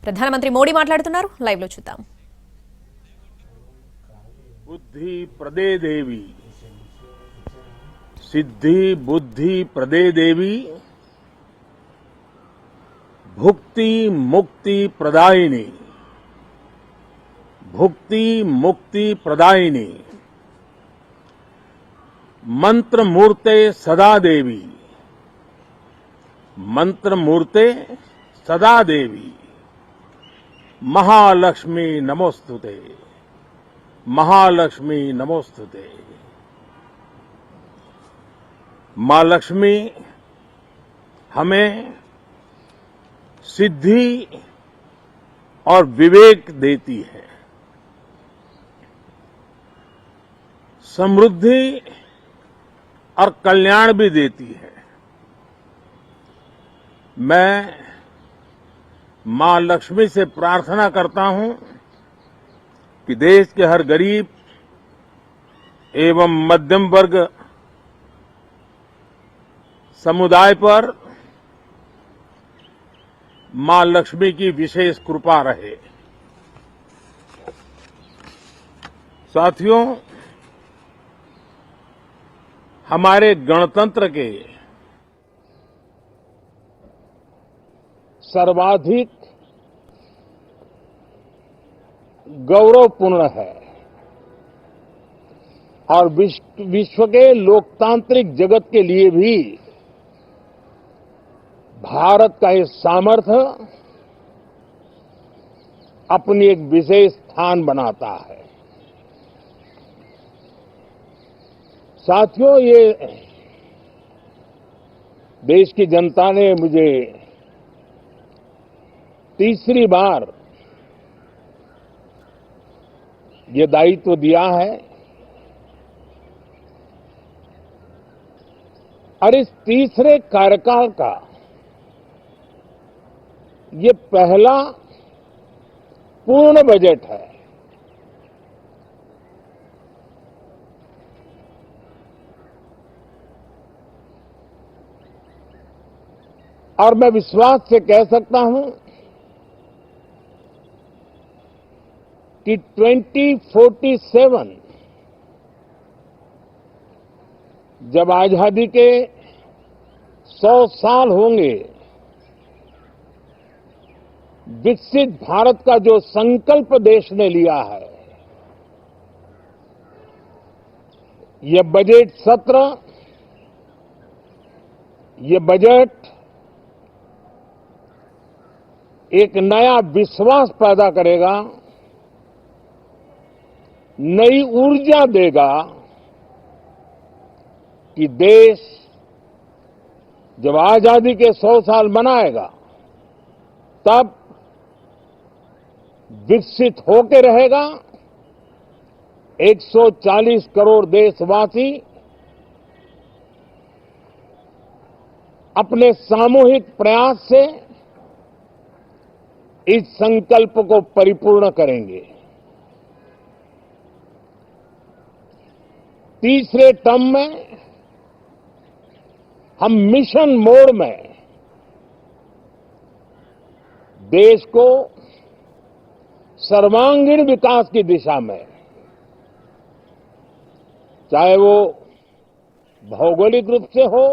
ప్రధానమంత్రి మోడీ మాట్లాడుతున్నారు. లైవ్ లో చూద్దాం. बुद्धि प्रदे देवी, सिद्धि बुद्धि प्रदे देवी, भुक्ति मुक्ति प्रदायिनी, भुक्ति मुक्ति प्रदायिनी, मंत्र मूर्ते सदा देवी, मंत्र मूर्ते सदा देवी, महालक्ष्मी नमोस्तुते, महालक्ष्मी नमोस्तुते। मां लक्ष्मी हमें सिद्धि और विवेक देती है, समृद्धि और कल्याण भी देती है। मैं मां लक्ष्मी से प्रार्थना करता हूं कि देश के हर गरीब एवं मध्यम वर्ग समुदाय पर मां लक्ष्मी की विशेष कृपा रहे। साथियों, हमारे गणतंत्र के सर्वाधिक गौरवपूर्ण है और विश्व के लोकतांत्रिक जगत के लिए भी भारत का ये सामर्थ्य अपनी एक विशेष स्थान बनाता है। साथियों, ये देश की जनता ने मुझे तीसरी बार ये दायित्व दिया है और इस तीसरे कार्यकाल का ये पहला पूर्ण बजट है। और मैं विश्वास से कह सकता हूं कि 2047 जब आजादी के 100 साल होंगे, विकसित भारत का जो संकल्प देश ने लिया है, ये बजट सत्र, ये बजट एक नया विश्वास पैदा करेगा, नई ऊर्जा देगा कि देश जब आजादी के 100 साल मनाएगा तब विकसित होकर रहेगा। 140 करोड़ देशवासी अपने सामूहिक प्रयास से इस संकल्प को परिपूर्ण करेंगे। तीसरे टर्म में हम मिशन मोड में देश को सर्वांगीण विकास की दिशा में, चाहे वो भौगोलिक रूप से हो,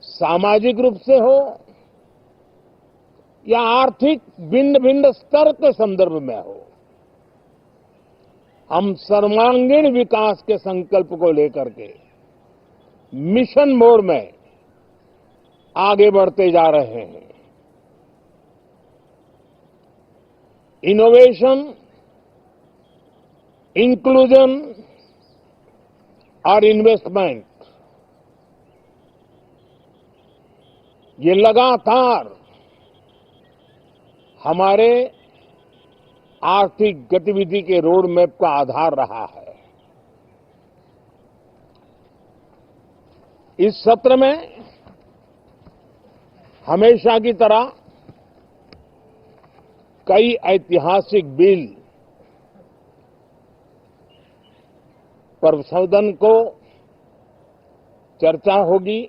सामाजिक रूप से हो या आर्थिक भिन्न भिन्न स्तर के संदर्भ में हो, हम सर्वांगीण विकास के संकल्प को लेकर के मिशन मोड में आगे बढ़ते जा रहे हैं। इनोवेशन, इंक्लूजन और इन्वेस्टमेंट, ये लगातार हमारे आर्थिक गतिविधि के रोड मैप का आधार रहा है। इस सत्र में हमेशा की तरह कई ऐतिहासिक बिल पर सदन को चर्चा होगी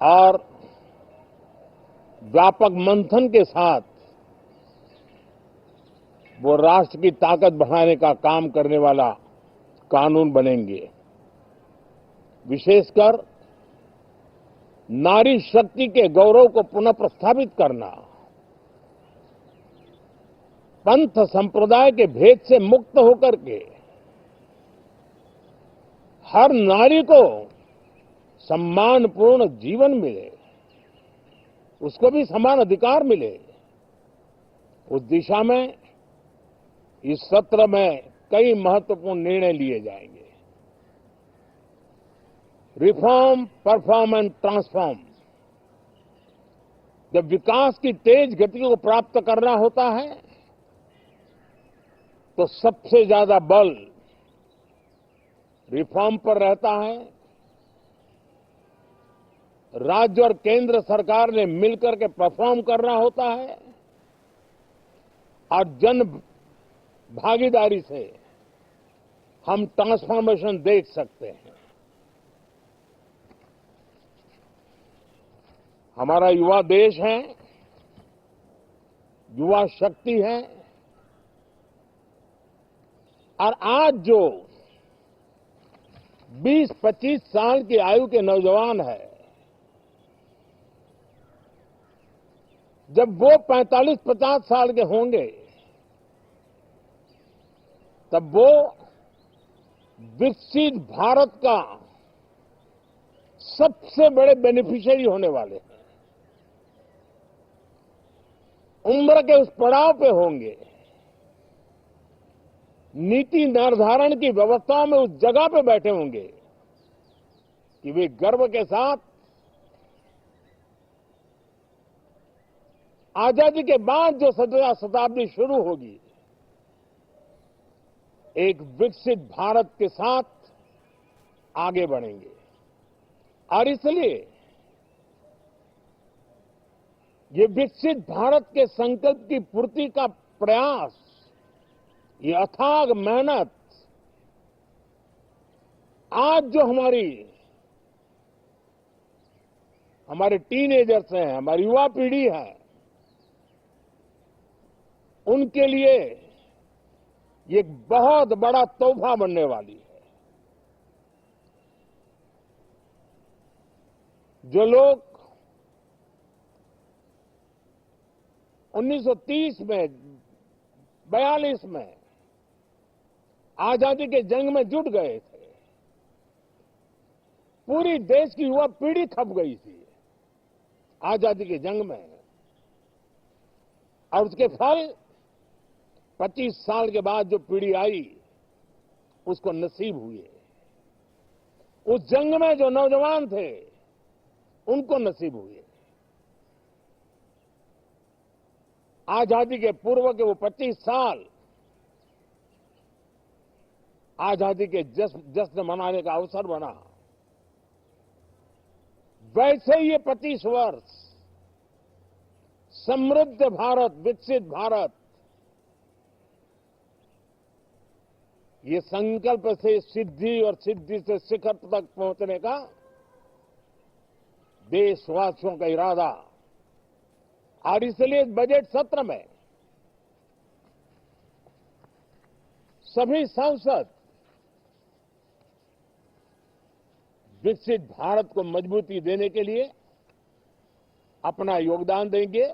और व्यापक मंथन के साथ वो राष्ट्र की ताकत बढ़ाने का काम करने वाला कानून बनेंगे। विशेषकर नारी शक्ति के गौरव को पुनः प्रस्थापित करना, पंथ संप्रदाय के भेद से मुक्त होकर के हर नारी को सम्मानपूर्ण जीवन मिले, उसको भी समान अधिकार मिले, उस दिशा में इस सत्र में कई महत्वपूर्ण निर्णय लिए जाएंगे। Reform, perform and transform. जब विकास की तेज गति को प्राप्त करना होता है तो सबसे ज्यादा बल रिफॉर्म पर रहता है। राज्य और केंद्र सरकार ने मिलकर के परफॉर्म करना होता है और जन भागीदारी से हम ट्रांसफॉर्मेशन देख सकते हैं। हमारा युवा देश है, युवा शक्ति है और आज जो 20-25 साल की आयु के नौजवान है, जब वो 45-50 साल के होंगे तब वो विकसित भारत का सबसे बड़े बेनिफिशियरी होने वाले हैं। उम्र के उस पड़ाव पे होंगे, नीति निर्धारण की व्यवस्थाओं में उस जगह पे बैठे होंगे कि वे गर्व के साथ आजादी के बाद जो शताब्दी शुरू होगी, एक विकसित भारत के साथ आगे बढ़ेंगे। और इसलिए ये विकसित भारत के संकल्प की पूर्ति का प्रयास, ये अथाग मेहनत आज जो हमारे टीनेजर्स हैं, हमारी युवा पीढ़ी है, उनके लिए ये एक बहुत बड़ा तोहफा बनने वाली है। जो लोग 1930 में, 42 में आजादी के जंग में जुट गए थे, पूरी देश की युवा पीढ़ी खप गई थी आजादी के जंग में, और उसके फल 25 साल के बाद जो पीढ़ी आई उसको नसीब हुए। उस जंग में जो नौजवान थे उनको नसीब हुए। आजादी के पूर्व के वो 25 साल आजादी के जश्न मनाने का अवसर बना। वैसे ही ये 25 वर्ष समृद्ध भारत, विकसित भारत, ये संकल्प से सिद्धि और सिद्धि से शिखर तक पहुंचने का देशवासियों का इरादा। और इसलिए इस बजट सत्र में सभी सांसद विकसित भारत को मजबूती देने के लिए अपना योगदान देंगे।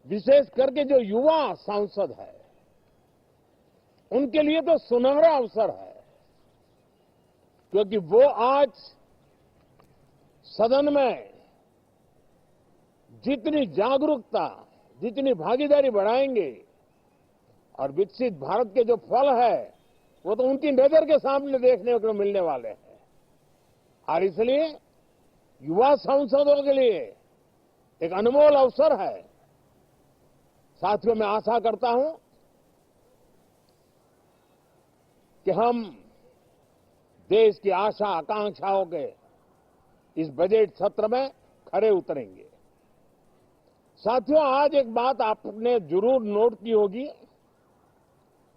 विशेष करके जो युवा सांसद है उनके लिए तो सुनहरा अवसर है, क्योंकि वो आज सदन में जितनी जागरूकता, जितनी भागीदारी बढ़ाएंगे और विकसित भारत के जो फल है वो तो उनकी नजर के सामने देखने को मिलने वाले हैं। और इसलिए युवा सांसदों के लिए एक अनमोल अवसर है। साथियों, मैं आशा करता हूं कि हम देश की आशा आकांक्षाओं के इस बजट सत्र में खरे उतरेंगे। साथियों, आज एक बात आपने जरूर नोट की होगी,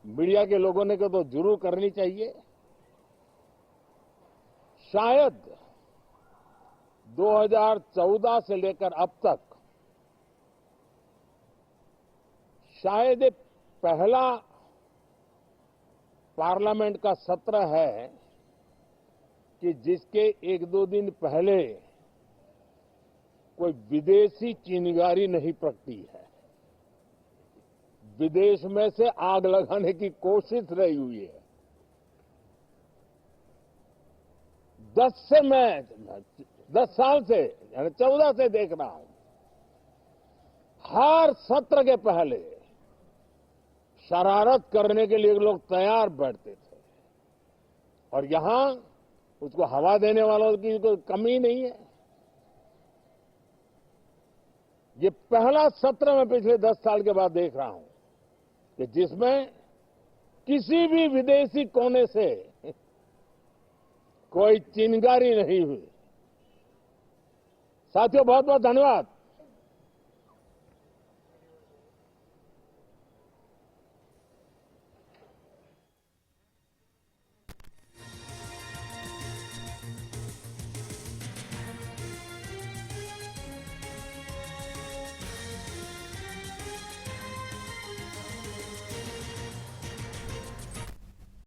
मीडिया के लोगों ने तो जरूर करनी चाहिए। शायद 2014 से लेकर अब तक शायद ये पहला पार्लियामेंट का सत्र है कि जिसके एक दो दिन पहले कोई विदेशी चिंगारी नहीं प्रगटी है। विदेश में से आग लगाने की कोशिश रही हुई है। 10 साल से यानी 14 से देख रहा हूं, हर सत्र के पहले शरारत करने के लिए लोग तैयार बैठते थे और यहां उसको हवा देने वालों की कोई कमी नहीं है। ये पहला सत्र मैं पिछले 10 साल के बाद देख रहा हूं कि जिसमें किसी भी विदेशी कोने से कोई चिंगारी नहीं हुई। साथियों, बहुत बहुत धन्यवाद।